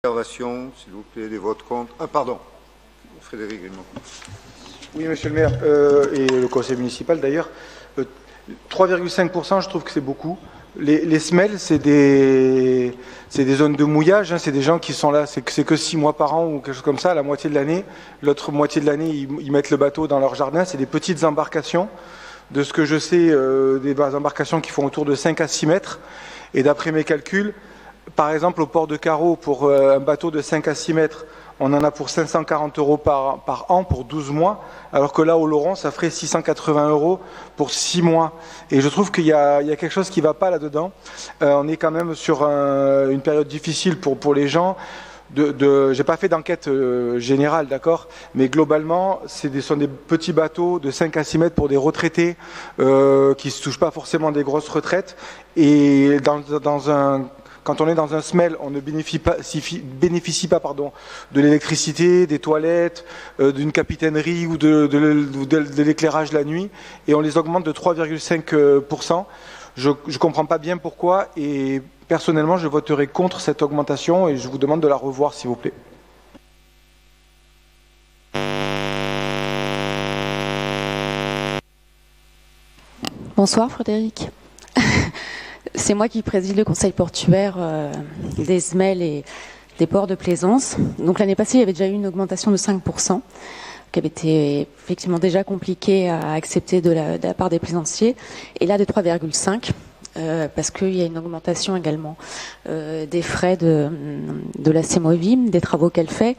Observation, s'il vous plaît, des votes contre. Ah, pardon, Frédéric Grimaud. Oui, monsieur le maire, et le conseil municipal d'ailleurs, 3,5%, je trouve que c'est beaucoup. Les SMEL, c'est des zones de mouillage, hein, c'est des gens qui sont là, c'est que 6 mois par an ou quelque chose comme ça, la moitié de l'année. L'autre moitié de l'année, ils mettent le bateau dans leur jardin, c'est des petites embarcations. De ce que je sais, des embarcations qui font autour de 5 à 6 mètres. Et d'après mes calculs, par exemple, au port de Carreau, pour un bateau de 5 à 6 mètres, on en a pour 540 € par an pour 12 mois, alors que là, au Laurent, ça ferait 680 € pour 6 mois. Et je trouve qu'il y a quelque chose qui ne va pas là-dedans. On est quand même sur une période difficile pour les gens. J'ai pas fait d'enquête générale, d'accord, mais globalement, sont des petits bateaux de 5 à 6 mètres pour des retraités qui se touchent pas forcément des grosses retraites. Et quand on est dans un SMEL, on ne bénéficie pas de l'électricité, des toilettes, d'une capitainerie ou de l'éclairage la nuit, et on les augmente de 3,5%. Je ne comprends pas bien pourquoi, et personnellement, je voterai contre cette augmentation, et je vous demande de la revoir, s'il vous plaît. Bonsoir Frédéric. C'est moi qui préside le conseil portuaire des SMEL et des ports de plaisance. Donc l'année passée, il y avait déjà eu une augmentation de 5%, qui avait été effectivement déjà compliquée à accepter de la part des plaisanciers, et là de 3,5%. Parce qu'il y a une augmentation également des frais de la CEMOVIM, des travaux qu'elle fait.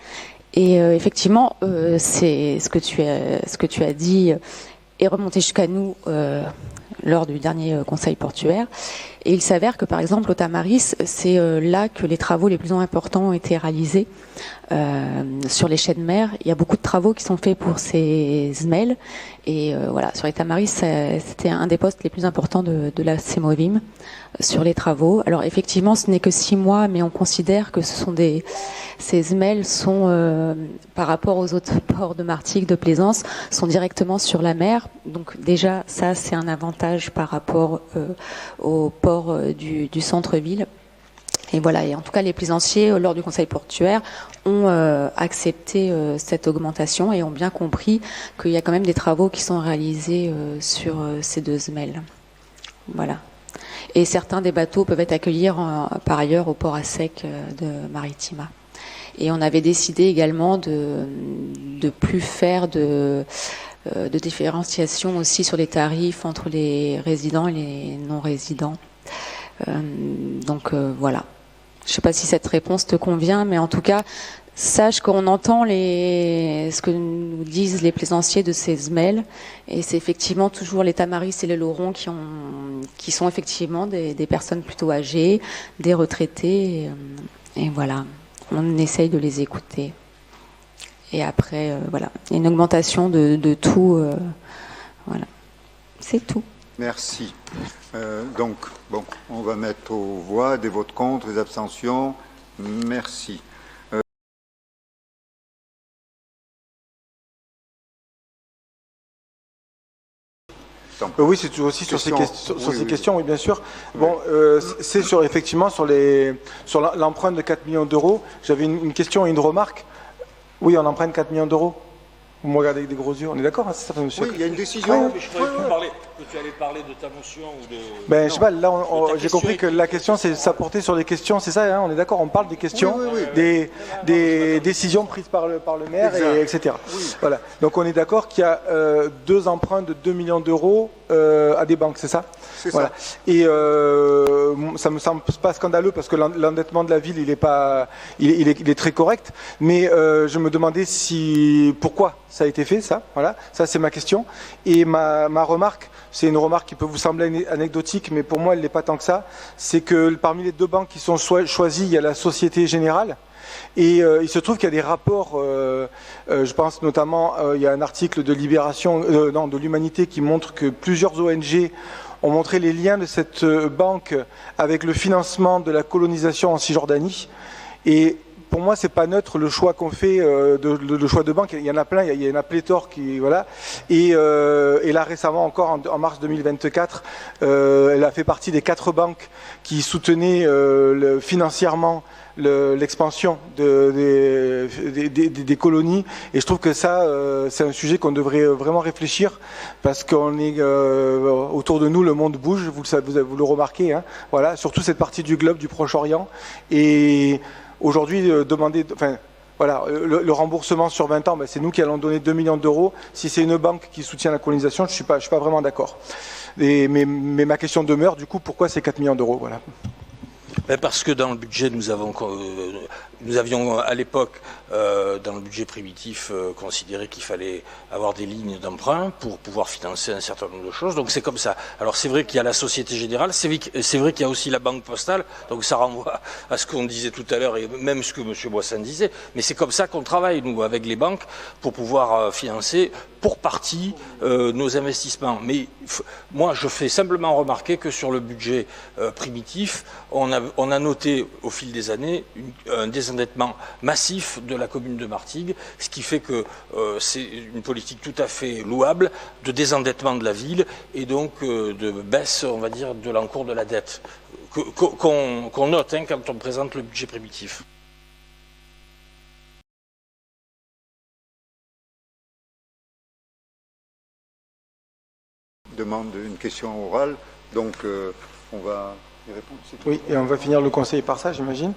Et effectivement, c'est ce que tu as dit est remonté jusqu'à nous lors du dernier conseil portuaire. Et il s'avère que, par exemple, au Tamaris, c'est là que les travaux les plus importants ont été réalisés sur les chais de mer. Il y a beaucoup de travaux qui sont faits pour ces SMEL. Et voilà, sur les Tamaris, c'était un des postes les plus importants de la CEMOVIM sur les travaux. Alors effectivement, ce n'est que 6 mois, mais on considère que ces SMEL sont, par rapport aux autres ports de Martigues, de Plaisance, sont directement sur la mer. Donc déjà, ça, c'est un avantage par rapport au port du centre-ville. Et voilà, et en tout cas, les plaisanciers, lors du conseil portuaire, ont accepté cette augmentation et ont bien compris qu'il y a quand même des travaux qui sont réalisés sur ces 2 SMEL. Voilà. Et certains des bateaux peuvent être accueillis par ailleurs au port à sec de Maritima. Et on avait décidé également de plus faire de différenciation aussi sur les tarifs entre les résidents et les non-résidents. Donc voilà. Je ne sais pas si cette réponse te convient, mais en tout cas, sache qu'on entend ce que nous disent les plaisanciers de ces SMEL, et c'est effectivement toujours les Tamaris et les Laurons qui sont effectivement des personnes plutôt âgées, des retraités, et voilà, on essaye de les écouter. Et après, voilà, une augmentation de tout, voilà, c'est tout. Merci. Donc, bon, on va mettre aux voix des votes contre, des abstentions. Merci. Oui, c'est aussi sur ces questions, oui, bien sûr. Bon, c'est effectivement sur l'emprunt de 4 millions d'euros. J'avais une question et une remarque. Oui, on emprunte 4 millions d'euros. Vous me regardez avec des gros yeux, on est d'accord, hein, c'est ça, monsieur? Oui, il y a une décision. Mais je croyais que tu allais parler de ta motion ou de... Ben, je sais pas, là, j'ai compris que la question, c'est ça portait sur les questions, c'est ça, hein, on est d'accord, on parle des questions, des décisions prises par le maire, etc. Oui. Voilà. Donc, on est d'accord qu'il y a 2 emprunts de 2 millions d'euros à des banques, c'est ça? C'est voilà. Ça. Et ça me semble pas scandaleux parce que l'endettement de la ville, il est très correct, mais je me demandais pourquoi ça a été fait, ça. Voilà, ça c'est ma question. Et ma remarque, c'est une remarque qui peut vous sembler anecdotique, mais pour moi elle n'est pas tant que ça. C'est que parmi les 2 banques qui sont choisies, il y a la Société Générale. Et il se trouve qu'il y a des rapports, je pense notamment, il y a un article de Libération, de l'Humanité qui montre que plusieurs ONG ont montré les liens de cette banque avec le financement de la colonisation en Cisjordanie. Et pour moi, c'est pas neutre le choix qu'on fait, le choix de banque. Il y en a plein, il y en a pléthore qui, voilà. Et là, récemment encore, en mars 2024, elle a fait partie des 4 banques qui soutenaient financièrement l'expansion des colonies, et je trouve que ça, c'est un sujet qu'on devrait vraiment réfléchir, parce qu'on est autour de nous, le monde bouge, vous le remarquez, hein, voilà, surtout cette partie du globe, du Proche-Orient, et aujourd'hui, voilà, le remboursement sur 20 ans, c'est nous qui allons donner 2 millions d'euros. Si c'est une banque qui soutient la colonisation, je suis pas vraiment d'accord. Mais ma question demeure, du coup, pourquoi c'est 4 millions d'euros, voilà. Parce que dans le budget, nous avions à l'époque, dans le budget primitif, considéré qu'il fallait avoir des lignes d'emprunt pour pouvoir financer un certain nombre de choses. Donc c'est comme ça. Alors c'est vrai qu'il y a la Société Générale, c'est vrai qu'il y a aussi la Banque Postale, donc ça renvoie à ce qu'on disait tout à l'heure et même ce que M. Boissin disait. Mais c'est comme ça qu'on travaille, nous, avec les banques, pour pouvoir financer pour partie nos investissements. Mais moi, je fais simplement remarquer que sur le budget primitif, on a noté au fil des années un désendettement massif de la commune de Martigues, ce qui fait que c'est une politique tout à fait louable de désendettement de la ville et donc de baisse, on va dire, de l'encours de la dette qu'on note quand on présente le budget primitif. Demande une question orale, donc on va y répondre. Oui, et on va finir le conseil par ça, j'imagine.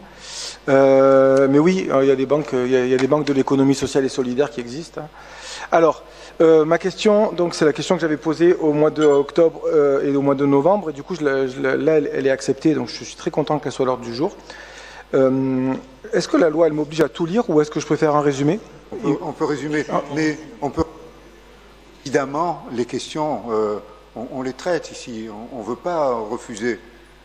Mais oui, il y a des banques, il y a des banques de l'économie sociale et solidaire qui existent. Alors, ma question, donc c'est la question que j'avais posée au mois d'octobre et au mois de novembre, et du coup, là, elle est acceptée, donc je suis très content qu'elle soit à l'ordre du jour. Est-ce que la loi, elle m'oblige à tout lire, ou est-ce que je peux faire un résumé? On peut résumer, mais on peut... Évidemment, les questions, on les traite ici, on ne veut pas refuser.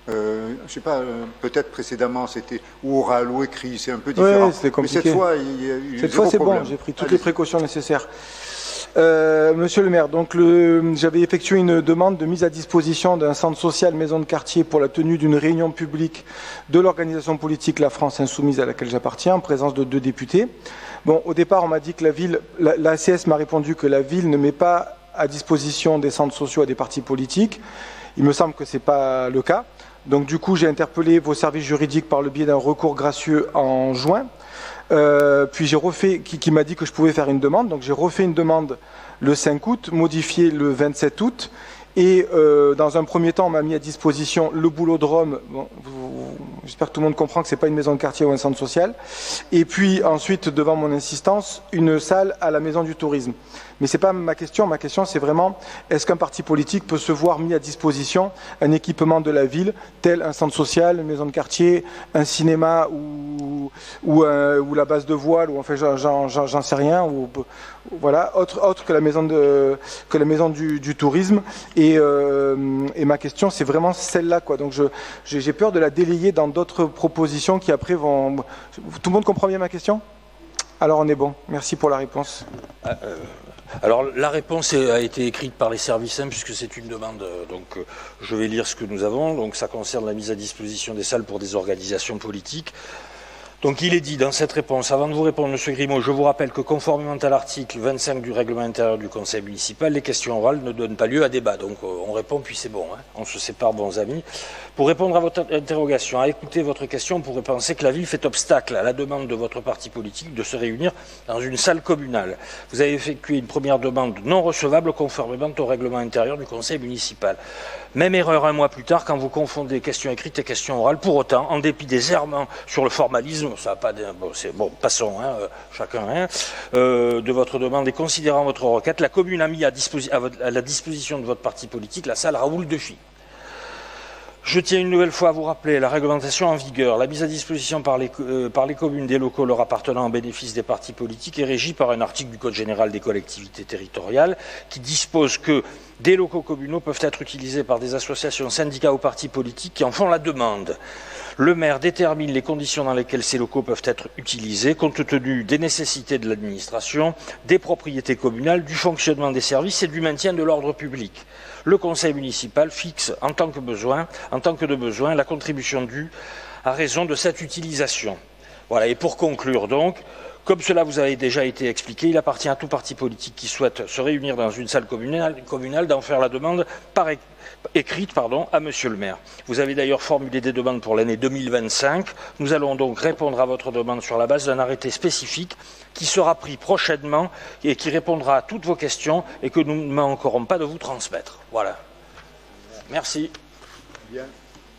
Je ne sais pas, peut-être précédemment c'était ou oral ou écrit, c'est un peu différent. Ouais, c'était compliqué. Mais cette fois, il y a eu cette fois, c'est bon, j'ai pris toutes les précautions nécessaires. Monsieur le maire, donc j'avais effectué une demande de mise à disposition d'un centre social maison de quartier pour la tenue d'une réunion publique de l'organisation politique La France Insoumise à laquelle j'appartiens, en présence de 2 députés. Bon, au départ, on m'a dit que l'ACS m'a répondu que la ville ne met pas à disposition des centres sociaux à des partis politiques. Il me semble que ce n'est pas le cas. Donc du coup, j'ai interpellé vos services juridiques par le biais d'un recours gracieux en juin. Puis j'ai refait, qui m'a dit que je pouvais faire une demande. Donc j'ai refait une demande le 5 août, modifiée le 27 août. Et dans un premier temps, on m'a mis à disposition le boulodrome. Bon, j'espère que tout le monde comprend que ce n'est pas une maison de quartier ou un centre social. Et puis ensuite, devant mon insistance, une salle à la maison du tourisme. Mais ce n'est pas ma question. Ma question, c'est vraiment, est-ce qu'un parti politique peut se voir mis à disposition un équipement de la ville, tel un centre social, une maison de quartier, un cinéma ou la base de voile, ou enfin, j'en sais rien, ou voilà, autre que la maison du tourisme. Et ma question, c'est vraiment celle-là, quoi. Donc j'ai peur de la délayer dans d'autres propositions qui après vont... Tout le monde comprend bien ma question ? Alors on est bon. Merci pour la réponse. Alors la réponse a été écrite par les services, puisque c'est une demande, donc je vais lire ce que nous avons. Donc ça concerne la mise à disposition des salles pour des organisations politiques. Donc il est dit dans cette réponse, avant de vous répondre, M. Grimaud, je vous rappelle que conformément à l'article 25 du règlement intérieur du Conseil municipal, les questions orales ne donnent pas lieu à débat. Donc on répond puis c'est bon, hein, on se sépare, bons amis. Pour répondre à votre interrogation, à écouter votre question, on pourrait penser que la ville fait obstacle à la demande de votre parti politique de se réunir dans une salle communale. Vous avez effectué une première demande non recevable conformément au règlement intérieur du Conseil municipal. Même erreur un mois plus tard quand vous confondez questions écrites et questions orales. Pour autant, en dépit des errements sur le formalisme, ça n'a pas de... Bon, passons, hein, chacun, hein, de votre demande et considérant votre requête, la commune a mis à la disposition de votre parti politique la salle Raoul Defy. Je tiens une nouvelle fois à vous rappeler la réglementation en vigueur. La mise à disposition par les communes des locaux leur appartenant en bénéfice des partis politiques est régie par un article du Code général des collectivités territoriales qui dispose que des locaux communaux peuvent être utilisés par des associations, syndicats ou partis politiques qui en font la demande. Le maire détermine les conditions dans lesquelles ces locaux peuvent être utilisés, compte tenu des nécessités de l'administration, des propriétés communales, du fonctionnement des services et du maintien de l'ordre public. Le conseil municipal fixe, en tant que de besoin, la contribution due à raison de cette utilisation. Voilà, et pour conclure donc, comme cela vous avait déjà été expliqué, il appartient à tout parti politique qui souhaite se réunir dans une salle communale d'en faire la demande écrite à Monsieur le maire. Vous avez d'ailleurs formulé des demandes pour l'année 2025. Nous allons donc répondre à votre demande sur la base d'un arrêté spécifique qui sera pris prochainement et qui répondra à toutes vos questions et que nous ne manquerons pas de vous transmettre. Voilà. Merci. Bien.